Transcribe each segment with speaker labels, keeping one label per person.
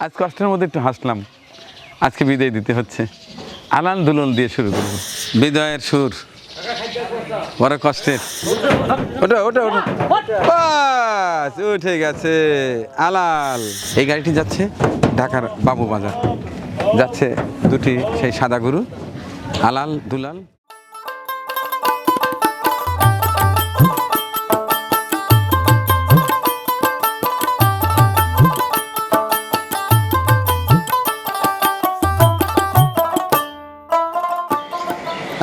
Speaker 1: আজ কষ্টের মধ্যে একটু হাসলাম। আজকে বিদায় দিতে হচ্ছে, আলাল দুলন দিয়ে শুরু করব। বিদায়ের সুর বড় কষ্টের। ওটা ওটা ওটা বাস উঠে গেছে আলাল। এই গাড়িটি যাচ্ছে ঢাকার বাবু বাজার, যাচ্ছে দুটি সেই সাদা গরু আলাল দুলাল।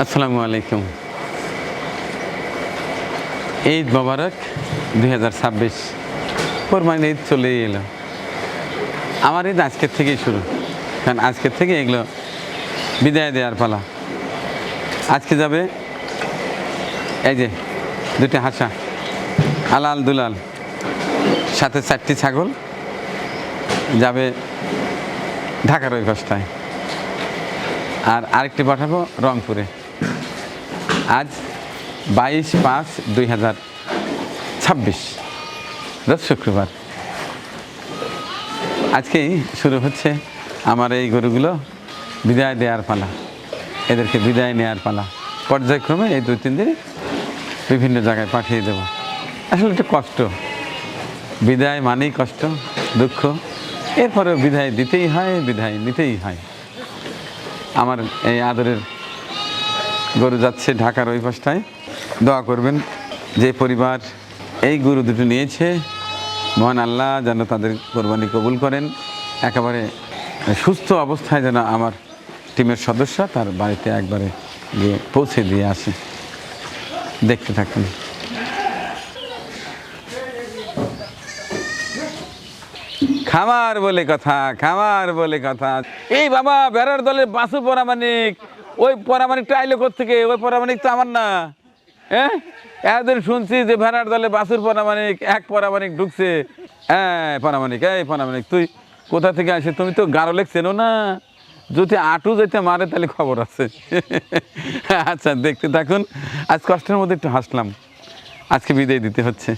Speaker 1: আসসালামু আলাইকুম। ঈদ মোবারক 2026। কোরবানির ঈদ চলেই এলো। আমার ঈদ আজকের থেকেই শুরু, কারণ আজকের থেকে এগুলো বিদায় দেওয়ার পালা। আজকে যাবে এই যে দুটি হাসা আলাল দুলাল, সাথে 4টি ছাগল যাবে ঢাকার ওই পাশটায়, আর আরেকটি পাঠাবো রংপুরে। আজ 22/5/2026 রোজ শুক্রবার। আজকেই শুরু হচ্ছে আমার এই গরুগুলো বিদায় দেওয়ার পালা, এদেরকে বিদায় নেওয়ার পালা। পর্যায়ক্রমে এই 2-3 দিন বিভিন্ন জায়গায় পাঠিয়ে দেব। আসলে একটু কষ্ট, বিদায় মানেই কষ্ট, দুঃখ। এরপরেও বিদায় দিতেই হয়, বিদায় নিতেই হয়। আমার এই আদরের গরু যাচ্ছে ঢাকার ওই পাশটায়। দোয়া করবেন যে পরিবার এই গরু দুটো নিয়েছে, মহান আল্লাহ যেন তাদের কোরবানি কবুল করেন। একেবারে সুস্থ অবস্থায় যেন আমার টিমের সদস্য তার বাড়িতে একবারে গিয়ে পৌঁছে দিয়ে আসে। দেখতে থাকুন। খামার বলে কথা, খামার বলে কথা। এই বাবা বেড়ার দলের বাসু পরামানিক, ওই পরামানিকটা আইলো কোত্থেকে? ওই পরামানিক তো আমার না। হ্যাঁ, একদিন শুনছি যে ভেড়ার দলে বাসুর পরামানিক, এক পরামানিক ঢুকছে। হ্যাঁ পরামানিক, এই পরামানিক তুই কোথা থেকে আসে? তুমি তো গারো লেখ চেনো না? যদি আটু যেতে মারে তাহলে খবর আছে। আচ্ছা দেখতে থাকুন। আজ কষ্টের মধ্যে একটু হাসলাম। আজকে বিদায় দিতে হচ্ছে,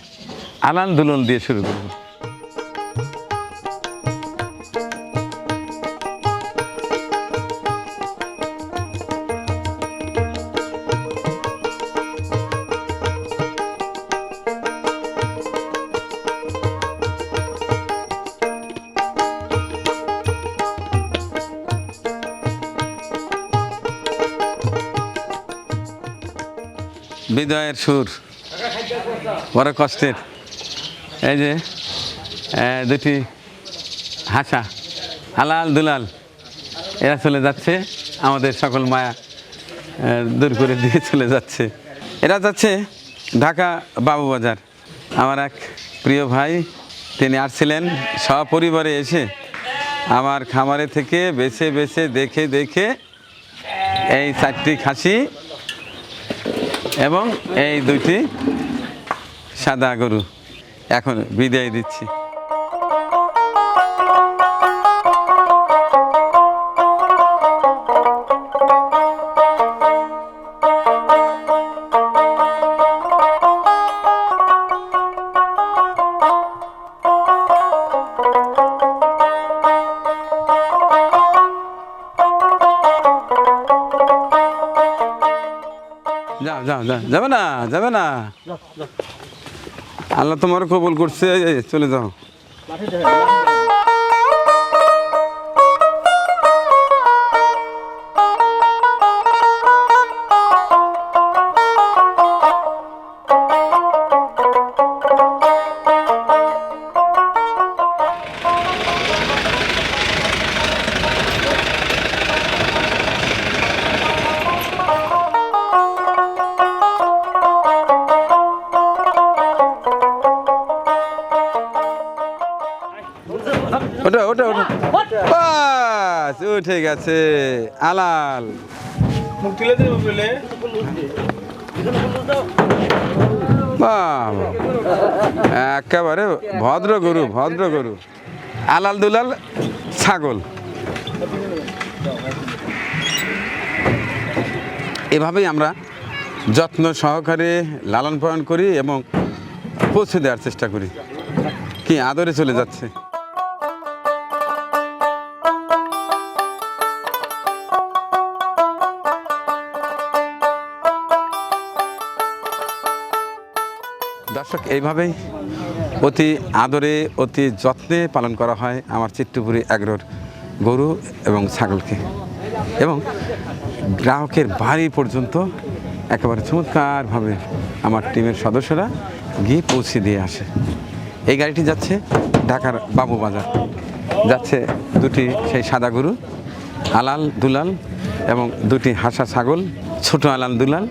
Speaker 1: আলাল দুলন দিয়ে শুরু করব। বিদায়ের সুর বড় কষ্টের। এই যে দুটি হাসা আলাল দুলাল, এরা চলে যাচ্ছে, আমাদের সকল মায়া দূর করে দিয়ে চলে যাচ্ছে। এরা যাচ্ছে ঢাকা বাবু বাজার। আমার এক প্রিয় ভাই, তিনি আসছিলেন সপরিবারে এসে আমার খামারে থেকে বেছে বেছে দেখে দেখে এই 4টি খাসি এবং এই 2টি সাদা গরু এখন বিদায় দিচ্ছি। যাও যাও যাও, যাবে না, যাবে না। আল্লাহ তোমার কবুল করছে, চলে যাও। ওটা ওটা ওটা বাস উঠে গেছে আলাল। একেবারে ভদ্র গরু, ভদ্র গরু আলাল দুলাল ছাগল। এভাবেই আমরা যত্ন সহকারে লালন পালন করি এবং পৌঁছে দেওয়ার চেষ্টা করি। কি আদরে চলে যাচ্ছে। দর্শক, এইভাবেই অতি আদরে অতি যত্নে পালন করা হয় আমার চিত্তপুরী এগ্রোর গরু এবং ছাগলকে, এবং গ্রাহকের বাড়ি পর্যন্ত একেবারে চমৎকারভাবে আমার টিমের সদস্যরা গিয়ে পৌঁছে দিয়ে আসে। এই গাড়িটি যাচ্ছে ঢাকার বাবুবাজার, যাচ্ছে দুটি সেই সাদা গরু আলাল দুলাল এবং দুটি হাসা ছাগল ছোট আলাল দুলাল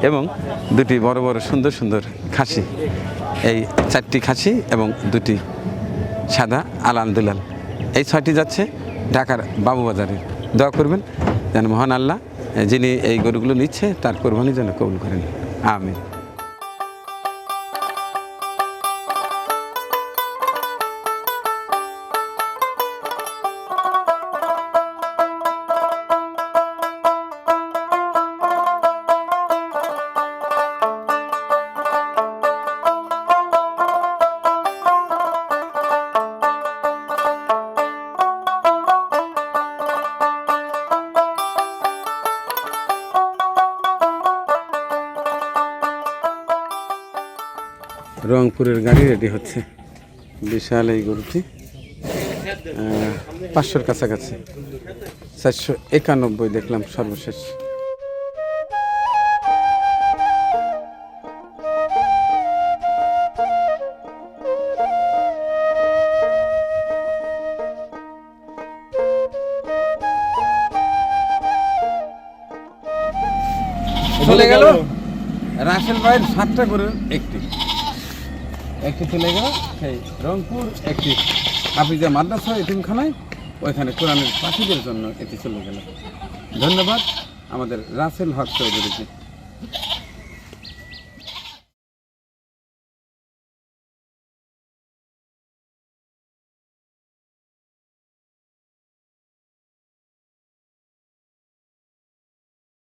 Speaker 1: এবং দুটি বড় বড় সুন্দর সুন্দর খাসি, এই 4টি খাসি এবং দুটি সাদা আলাল দুলাল, এই 6টি যাচ্ছে ঢাকার বাবুবাজারে। দোয়া করবেন যেন মহান আল্লাহ যিনি এই গরুগুলো নিচ্ছে তার কোরবানি যেন কবুল করেন, আমিন। রংপুরের গাড়ি রেডি হচ্ছে, বিশাল এই গরুটি 500-র কাছাকাছি, 491 দেখলাম সর্বশেষ। চলে গেল রাসেল ভাইয়ের 7টা গরুর একটি চলে গেল সেই রংপুর, একটি হাফিজা মাদ্রাসা এতিমখানায়, ওইখানে কোরআনের পাখিদের জন্য এটি চলে গেল। ধন্যবাদ আমাদের রাসেল হক চৌধুরীকে।